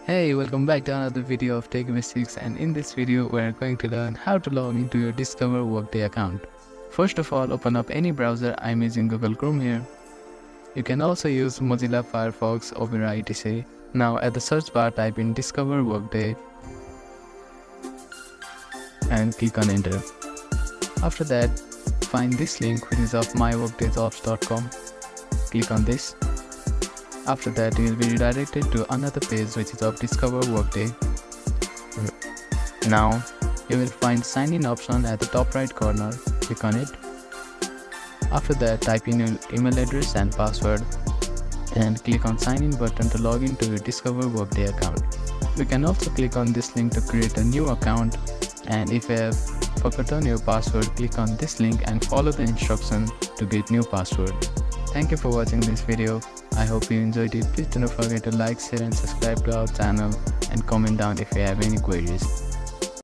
Hey, welcome back to another video of Tech Mystics, and in this video we are going to learn how to log into your Discover Workday account. First of all, open up any browser. I'm using Google Chrome here. You can also use Mozilla Firefox, Opera, etc. Now at the search bar type in Discover Workday and click on enter. After that, find this link which is of myworkdayjobs.com. Click on this. After that, you will be redirected to another page which is of Discover Workday. Now, you will find sign in option at the top right corner. Click on it. After that, type in your email address and password and click on sign in button to log into your Discover Workday account. You can also click on this link to create a new account, and if you have forgotten your password, click on this link and follow the instruction to get new password. Thank you for watching this video. I hope you enjoyed it. Please do not forget to like, share and subscribe to our channel and comment down if you have any queries.